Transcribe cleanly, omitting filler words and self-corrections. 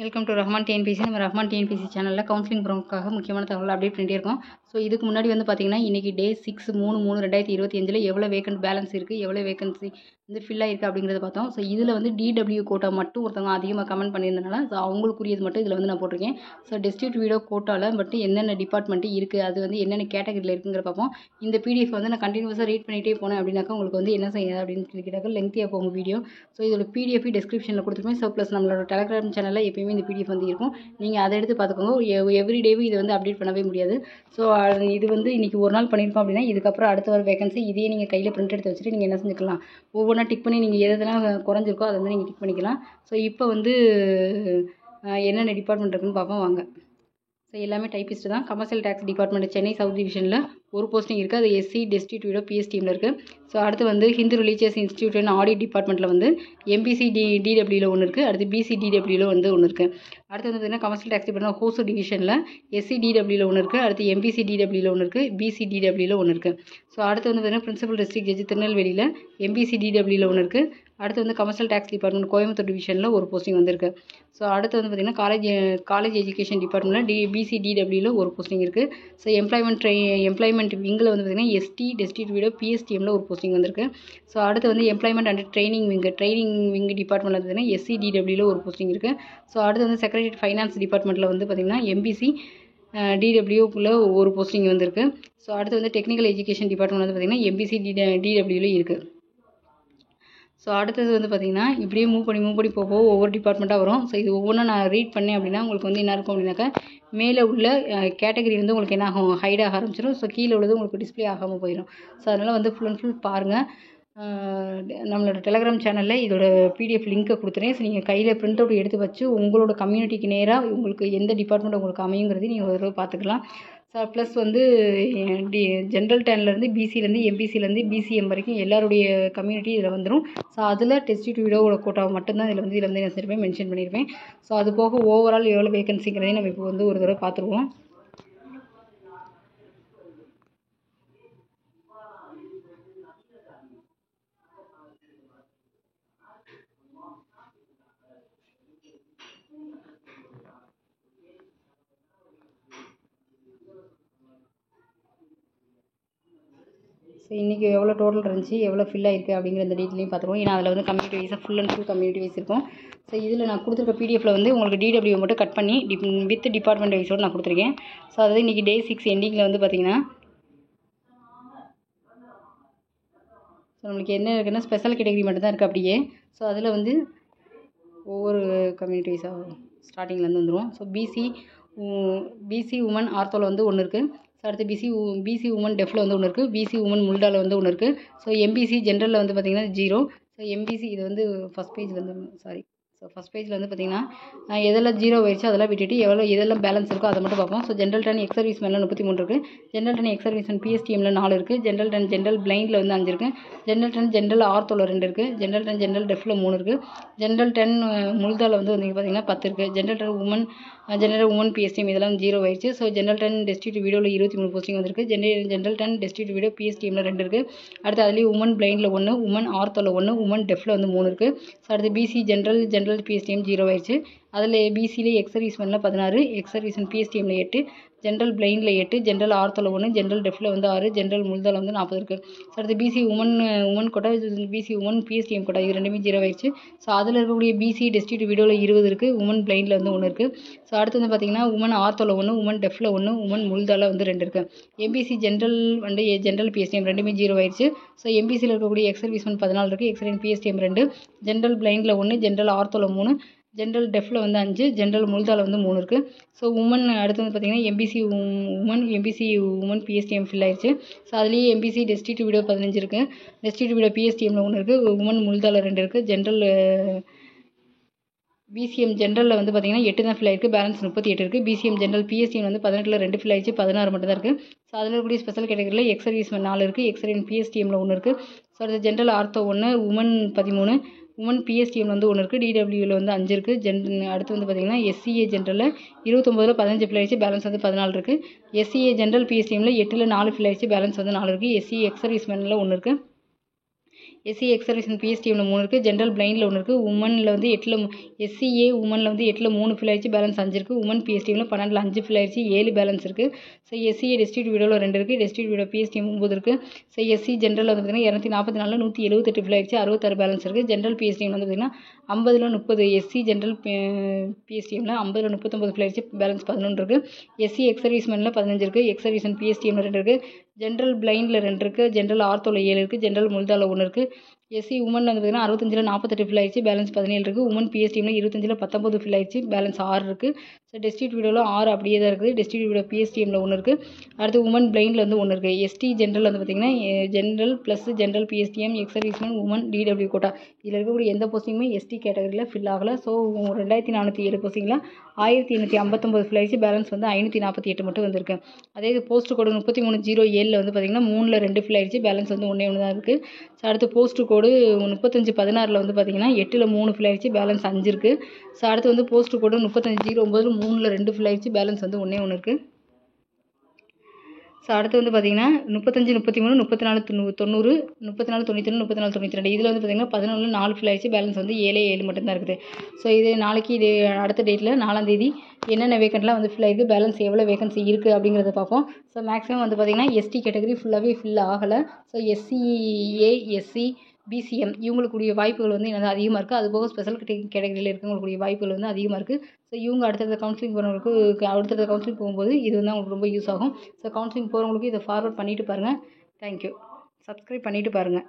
Welcome to Rahman TNPSC. நம்ம Rahman TNPSC சேனலில் counselling ப்ரோக்காக முக்கியமான தகவல் அப்டேட் பண்ணிட்டே இருக்கோம். ஸோ இதுக்கு முன்னாடி வந்து பார்த்தீங்கன்னா இன்றைக்கி டே 6/3/2025 எவ்வளோ வேக்கன்ட் பேலன்ஸ் இருக்குது, எவ்வளோ வேகன்சி வந்து ஃபில் ஆகிருக்கு அப்படிங்கிறத பார்த்தோம். ஸோ இதில் வந்து டிடபிள்யூ கோட்டா மட்டும் ஒருத்தவங்க அதிகமாக கமெண்ட் பண்ணியிருந்தனால ஸோ அவங்களுக்குரியது மட்டும் இதில் வந்து நான் போட்டிருக்கேன். ஸோ டிஸ்ட்ரிக்ட் வீடியோ கோட்டாவில் மட்டும் என்னென்ன டிபார்ட்மெண்ட்டு இருக்குது, அது வந்து என்னென்ன கேட்டகரியில் இருக்குங்கிற பார்ப்போம். இந்த பிடிஎஃப் வந்து நான் கண்டினியூஸாக ரீட் பண்ணிகிட்டே போனேன் அப்படின்னாக்கா உங்களுக்கு வந்து என்ன செய்யாது அப்படின்னு சொல்லி கேட்டாக்க லெங்க்த்தியாக போகும் வீடியோ. ஸோ இதோட பிடிஎஃப் டிஸ்கிரிப்ஷனில் கொடுத்துருப்பேன். ஸோ ப்ளஸ் நம்மளோட டெலகிராம் சேனலில் எப்பயுமே இந்த பிடிஎஃப் வந்து இருக்கும். நீங்கள் அதை எடுத்து பார்த்துக்கோங்க. எவ்ரிடேவும் இதை வந்து அப்டேட் பண்ணவே முடியாது. ஸோ இது வந்து இன்றைக்கி ஒரு நாள் பண்ணியிருக்கோம் அப்படின்னா இதுக்கப்புறம் அடுத்த வர வேகன்சி இதையே நீங்கள் கையில் பிரிண்ட் எடுத்து வச்சுட்டு நீங்கள் என்ன செஞ்சுக்கலாம், ஒவ்வொன்றா டிக் பண்ணி நீங்கள் எதெல்லாம் குறைஞ்சிருக்கோ அதை வந்து நீங்கள் டிக் பண்ணிக்கலாம். ஸோ இப்போ வந்து என்னென்ன டிபார்ட்மெண்ட் இருக்குன்னு பார்ப்போம் வாங்க. ஸோ எல்லாமே டைப்பிஸ்ட்டு தான். Commercial tax department Chennai south டிவிஷனில் ஒரு போஸ்டிங் இருக்குது. அது எஸ்சி டிஸ்ட்ரிக்ட் வீடோ பிஎஸ் டீமில் இருக்குது. ஸோ அடுத்து வந்து Hindu religious institute and audit டிபார்ட்மெண்ட்டில் வந்து எம்பிசி டிடபிள்யூவில் ஒன்று இருக்குது. அடுத்து பிசி டிடபிள்யூவில் வந்து ஒன்று இருக்குது. அடுத்து வந்து பார்த்திங்கன்னா கமர்ஷியல் டேக்ஸ் டிபார்ட்மெண்ட் ஹோசூர் டிவிஷனில் எஸ்சி டிடபிள்யூவில் ஒன்று இருக்குது. அடுத்து எம்பிசி டிடபிள்யூவில் ஒன்று இருக்குது. பிசி டிடபிள்யூவில் ஒன்று இருக்குது. ஸோ அடுத்து வந்து பார்த்திங்கன்னா பிரின்சிபல் டிஸ்ட்ரிக்ட் ஜட்ஜ் திருநெல்வேலியில் எம்பிசி டிடபிள்யூவில் ஒன்று இருக்குது. அடுத்து வந்து கமர்ஷியல் டேக்ஸ் டிபார்ட்மெண்ட் கோயம்புத்தூர் டிவிஷனில் ஒரு போஸ்டிங் வந்திருக்கு. ஸோ அடுத்து வந்து பார்த்திங்கன்னா காலேஜ் எஜுகேஷன் டிபார்ட்மெண்ட்டில் பிசி டிடபிள்யூவில் ஒரு போஸ்டிங் இருக்குது. ஸோ எம்ப்ளாய்மெண்ட் விங்கில் வந்து பார்த்திங்கன்னா எஸ்டி டிஸ்ட்ரிக்ட் வீடோ பிஎஸ்டிஎம்மில் ஒரு போஸ்டிங் வந்திருக்கு. ஸோ அடுத்து வந்து எம்ப்ளாய்மெண்ட் அண்ட் ட்ரைனிங் விங் டிபார்ட்மெண்ட்டில் வந்து பார்த்திங்கன்னா எஸ்சி டிடபிள்யூவில் ஒரு போஸ்டிங் இருக்குது. ஸோ அடுத்து வந்து செக்ரட்டரி ஃபைனான்ஸ் டிபார்ட்மெண்ட்டில் வந்து பார்த்திங்கன்னா எம்பிசி டிடபிள்யூக்குள்ளே ஒரு போஸ்டிங் வந்திருக்கு. ஸோ அடுத்து வந்து டெக்னிக்கல் எஜுகேஷன் டிபார்ட்மெண்ட் வந்து பார்த்திங்கன்னா எம்பிசி டிடபிள்யூவில் இருக்குது. ஸோ அடுத்தது வந்து பார்த்திங்கன்னா இப்படியே மூவ் பண்ணி போக ஒவ்வொரு டிபார்ட்மெண்ட்டாக வரும். ஸோ இது ஒவ்வொன்றா நான் ரீட் பண்ணேன் அப்படின்னா உங்களுக்கு வந்து என்ன இருக்கும் அப்படின்னாக்கா மேலே உள்ள கேட்டகரி வந்து உங்களுக்கு என்ன ஆகும், ஹைட் ஆக ஆரம்பிச்சிடும். ஸோ கீழே உள்ளது உங்களுக்கு டிஸ்பிளே ஆகாமல் போயிடும். ஸோ அதனால் வந்து ஃபுல் அண்ட் ஃபுல் பாருங்கள். நம்மளோட டெலகிராம் சேனலில் இதோட பிடிஎஃப் லிங்க்கை கொடுத்துறேன். ஸோ நீங்கள் கையில் பிரிண்ட் அவுட் எடுத்து வச்சு உங்களோட கம்யூனிட்டிக்கு நேராக உங்களுக்கு எந்த டிபார்ட்மெண்ட் உங்களுக்கு அமையுங்கிறது நீங்கள் ஒரு பார்த்துக்கலாம். ஸோ ப்ளஸ் வந்து ஜென்ரல் டேன்லேருந்து பிசிலேருந்து எம்பிசிலேருந்து பிசிஎம் வரைக்கும் எல்லாருடைய கம்யூனிட்டி இதில் வந்துடும். ஸோ அதில் டிஸ்ட்ரிக்ட் வீடியோவோட கோட்டாவை மட்டும்தான் இதில் வந்து நான் சொல்லியிருப்பேன், மென்ஷன் பண்ணியிருப்பேன். ஸோ அது போக ஓவரால் எவ்வளோ வேகன்சிங்கிறதையும் நம்ம இப்போ வந்து ஒரு தடவை பார்த்துருவோம். ஸோ இன்றைக்கி எவ்வளோ டோட்டல் இருந்துச்சு, எவ்வளோ ஃபில் ஆகிருக்கு அப்படிங்கிற இந்த டீட்டெயிலையும் பார்த்துருவோம். ஏன்னா அதில் வந்து கம்யூனிட்டி வைஸாக full and full community wise இருக்கும். ஸோ இதில் நான் கொடுத்துருக்க பிடிஎஃப்பில் வந்து உங்களுக்கு டிடபிள்யூ மட்டும் கட் பண்ணி வித் டிபார்ட்மெண்ட் வைஸோடு நான் கொடுத்துருக்கேன். ஸோ அதாவது இன்றைக்கி டே 6 எண்டிங்கில் வந்து பார்த்திங்கன்னா ஸோ நம்மளுக்கு என்ன இருக்குன்னா ஸ்பெஷல் கேட்டகரி மட்டும் தான் இருக்குது அப்படியே. ஸோ அதில் வந்து ஒவ்வொரு கம்யூனிட்டி வைஸாக ஸ்டார்டிங்லேருந்து வந்துடும். ஸோ பிசி உமன் ஆர்த்தோவில் வந்து ஒன்று இருக்குது. ஸோ அடுத்து பிசி உமன் டெஃபில் வந்து ஒன்று இருக்குது. பிசி உமன் முல்டாவில் வந்து ஒன்று இருக்குது. ஸோ எம்பிசி ஜென்ரலில் வந்து பார்த்திங்கன்னா 0. ஸோ எம்பிசி இது வந்து ஃபஸ்ட் பேஜில் வந்து பார்த்திங்கன்னா எதெல்லாம் 0 ஆயிடுச்சு அதெல்லாம் விட்டுட்டு எதெல்லாம் பேலன்ஸ் இருக்கோ அதை மட்டும் பார்ப்போம். So general turn ex service மேனில் 33 இருக்குது. General turn ex service man பிஎஸ்டிஎம்மில் 4 இருக்குது. ஜென்ரல் டர்ன் ஜென்ரல் பிளைண்டில் வந்து 5 இருக்குது. ஜென்ரல் டர்ன் ஜென்ரல் ஆர்த்தோவில் 2 இருக்குது. ஜென்ரல் டர்ன் ஜென்ரல் டெஃபில் 3 இருக்குது. ஜென்ரல் டர்ன் முல்தாவில் வந்து பார்த்திங்கன்னா 10 இருக்குது. ஜென்ரல் உமன் பிஎஸ்டிஎம் இதெல்லாம் 0 ஆயிடுச்சு. ஸோ ஜென்ரல் டர்ன் டிஸ்ட்ரிக்ட் வீடியோவில் 23 போஸ்டிங் வந்திருக்கு. ஜென்ரல் டர்ன் டிஸ்ட்ரிக்ட் வீடியோ பிஎஸ்டிஎம்மில் 2 இருக்குது. அடுத்து அதுலேயும் உமன் பிளைண்டில் 1, உமன் ஆர்த்தோவில் 1, உமன் டெஃபில் வந்து 3 இருக்குது. ஸோ அடுத்து பிசி ஜென்ரல் பிஎஸ்டிஎம் 0 ஆயிடுச்சு. அதில் பிசியிலே எக்ஸ் சர்வீஸ் மேனில் 16, எக்ஸ் சர்வீஸ் மேன் பிஎஸ்டிஎம்மில் 8, ஜென்ரல் பிளைண்டில் 8, ஜென்ரல் ஆர்த்தோவில் 1, ஜென்ரல் டெஃபில் வந்து 6, ஜென்ரல் முல்தாவில் வந்து 40 இருக்குது. ஸோ அடுத்து BC woman quota, BC woman PSTM quota இது ரெண்டுமே 0 ஆயிடுச்சு. ஸோ அதில் இருக்கக்கூடிய பிசி டிஸ்ட்ரிக்ட் வீடியோவில் 20 இருக்குது. உமன் பிளைண்டில் வந்து 1 இருக்குது. ஸோ அடுத்து வந்து பார்த்திங்கன்னா உமன் ஆர்த்தோவில் 1, உமன் டெஃபில் 1, உமன் முல்தாவில் வந்து 2 இருக்குது. எம்பிசி ஜென்ரல் பிஎஸ்டிஎம் ரெண்டுமே 0 ஆயிடுச்சு. ஸோ எம்பிசியில் இருக்கக்கூடிய எக்ஸ் சர்வீஸ் மேன் 14 இருக்குது. எக்ஸ் சர்வீஸ் பிஎஸ்டிஎம் 2, ஜென்ரல் பிளைண்டில் 1, ஜென்ரல் ஆர்த்தோவில் 3, ஜென்ரல் டெஃபில் வந்து 5, ஜென்ரல் முல்தாவில் வந்து 3 இருக்குது. ஸோ உமன் அடுத்து வந்து பார்த்திங்கன்னா எம்பிசி உமன் பிஎஸ்டிஎம் ஃபில் ஆயிடுச்சு. ஸோ அதுலேயே எம்பிசி டிஸ்ட்ரிக்ட் வீடியோ 15 இருக்குது. டிஸ்ட்ரிக்ட் வீடியோ பிஎஸ்டிஎம்மில் 1 இருக்குது. உமன் முல்தாவில் 2 இருக்குது. ஜென்ரல் பிசிஎம் ஜென்ரலில் வந்து பார்த்திங்கன்னா 8 தான் ஃபில் ஆயிருக்கு. பேலன்ஸ் 38 இருக்குது. பிசிஎம் ஜென்ரல் பிஎஸ்டிஎம் வந்து 18ல் 2 ஃபில் ஆயிடுச்சு. 16 மட்டும் தான் இருக்குது. ஸோ அதில் இருக்கக்கூடிய ஸ்பெஷல் கேட்டகரியில் எக்ஸ் சர்வீஸ் மேன் 4 இருக்குது. எக்ஸ் சர்வீஸ் பிஎஸ்டிஎம்மில் 1 இருக்குது. ஸோ அடுத்து general ortho 1, women 13, women PSTM வந்து 1 இருக்குது. டிடபிள்யூவில் வந்து 5 இருக்குது. அடுத்து வந்து பார்த்திங்கன்னா எஸ்சிஏ ஜென்ரலில் 29ல் 15 ஃபில் ஆயிடுச்சு. பேலன்ஸ் வந்து 14 இருக்குது. எஸ்சிஏ ஜென்ரல் பிஎஸ்டிஎம்மில் 8ல் 4 ஃபில் ஆயிடுச்சு. பேலன்ஸ் வந்து 4 இருக்குது. எஸ்சி எக்ஸ் சர்வீஸ் மேனில் 1 இருக்குது. எஸ்சி எக்ஸர்வீஸ்மென் பிஎஸ்டிஎம்ல 3 இருக்குது. ஜென்ரல் பிளைண்டில் 1 இருக்குது. உமனில் வந்து 8ல் எஸ்சிஏ உமனில் வந்து 8ல் 3 ஃபில் ஆயிடுச்சு, பேலன்ஸ் 5 இருக்குது. உமன் பிஎஸ்டிஎம்ல 12ல் 5 ஃபில் ஆயிடுச்சு, 7 பேலன்ஸ் இருக்குது. ஸோ எஸ்சிஏ டிஸ்ட்ரிக்ட் விடோவில் 2 இருக்குது. டிஸ்ட்ரிக்ட் விடோ பிஎஸ்டிஎம் 9 இருக்குது. ஸோ எஸ்சி ஜென்ரல் வந்து பார்த்தீங்கன்னா 244 178 ஃபில் ஆயிடுச்சு, 66 பேலன்ஸ் இருக்குது. ஜென்ரல் பிஎஸ்டிஎம் வந்து பார்த்தீங்கன்னா 50ல் 30 எஸ்சி ஜென்ரல் பிஎஸ்டிஎம்ல 50ல் 39 ஃபில் ஆயிடுச்சு, பேலன்ஸ் 11 இருக்குது. எஸ்சி எக்ஸர்வீஸ்மெனில் 15 இருக்குது. எக்ஸர்வீஸ்மென் பிஎஸ்டிஎம்ல 2 இருக்குது. ஜென்ரல் பிளைண்டில் 2 இருக்குது. ஜென்ரல் ஆர்த்தோவில் 7 இருக்குது. ஜென்ரல் முல்தாவில் 1 இருக்குது. எஸ்சி உமன் வந்து பார்த்தீங்கன்னா 65ல் 48 ஃபில் ஆயிடுச்சு, பேலன்ஸ் 17 இருக்குது. உமன் பிஎஸ்டிஎம்ல 25ல் 19 ஃபில் ஆயிடுச்சு, பேலன்ஸ் 6 இருக்குது. ஸோ டிஸ்ட்ரிக்ட் விடோவில் 6 அப்படியே தான் இருக்குது. டிஸ்ட்ரிக்ட் விடோ பிஎஸ்டிஎம்ல 1 இருக்குது. அடுத்து உமன் பிளைண்டில் வந்து 1 இருக்குது. எஸ்டி ஜென்ரல் வந்து பார்த்தீங்கன்னா general plus general PSTM ex servicemen women DW quota இதில் இருக்கக்கூடிய எந்த போஸ்டிங்குமே எஸ்டி கேட்டகரியில் ஃபில் ஆகலை. ஸோ 2407 போஸ்டிங்கில் 1859 ஃபில் ஆயிடுச்சு, பேலன்ஸ் வந்து 548 மட்டும் வந்திருக்கு. அதே இது போஸ்ட் கோடு 3307 வந்து பார்த்தீங்கன்னா 3ல் 2 ஃபில் ஆயிடுச்சு, பேலன்ஸ் வந்து 1 தான் இருக்குது. ஸோ அடுத்து போஸ்ட் கோடு 3516 வந்து பார்த்தீங்கன்னா 8ல் 3 ஃபில் ஆயிடுச்சு, பேலன்ஸ் 5 இருக்குது. ஸோ அடுத்து வந்து போஸ்ட் கோடு 3509 3ல் 2 ஃபில் ஆயிடுச்சு, பேலன்ஸ் வந்து 1 இருக்குது. ஸோ அடுத்து வந்து பார்த்தீங்கன்னா 35 33 34 90 34 91 34 92 இதில் வந்து பார்த்தீங்கன்னா 11ல் 4 ஃபில் ஆயிடுச்சு, பேலன்ஸ் வந்து 7 மட்டும் தான் இருக்குது. ஸோ இது நாளைக்கு இது அடுத்த டேட்டில் 4ஆம் தேதி என்னென்ன வேக்கண்ட்லாம் வந்து ஃபில் ஆகிருக்கு, பேலன்ஸ் எவ்வளோ வேகன்சி இருக்குது அப்படிங்கிறத பார்ப்போம். ஸோ மேக்ஸிமம் வந்து பார்த்தீங்கன்னா எஸ்டி கேட்டகரி ஃபுல்லாகவே ஃபில் ஆகலை. ஸோ எஸ்சிஏ எஸ்சி பிசிஎம் இவங்களுக்குரிய வாய்ப்புகள் வந்து என்னது அதிகமாக இருக்குது. அதுபோக ஸ்பெஷல் கேட்டகரியில் இருக்கவங்களுக்குரிய வாய்ப்புகள் வந்து அதிகமாக இருக்குது. ஸோ இவங்க அடுத்தடுத்த கவுன்சிலிங் போகிறவங்களுக்கு அடுத்தடுத்த கவுன்சிலிங் போகும்போது இது வந்து அவங்களுக்கு ரொம்ப யூஸ் ஆகும். ஸோ கவுன்சிலிங் போகிறவங்களுக்கு இதை ஃபார்வர்ட் பண்ணிவிட்டு பாருங்கள். தேங்க்யூ. சப்ஸ்கிரைப் பண்ணிவிட்டு பாருங்கள்.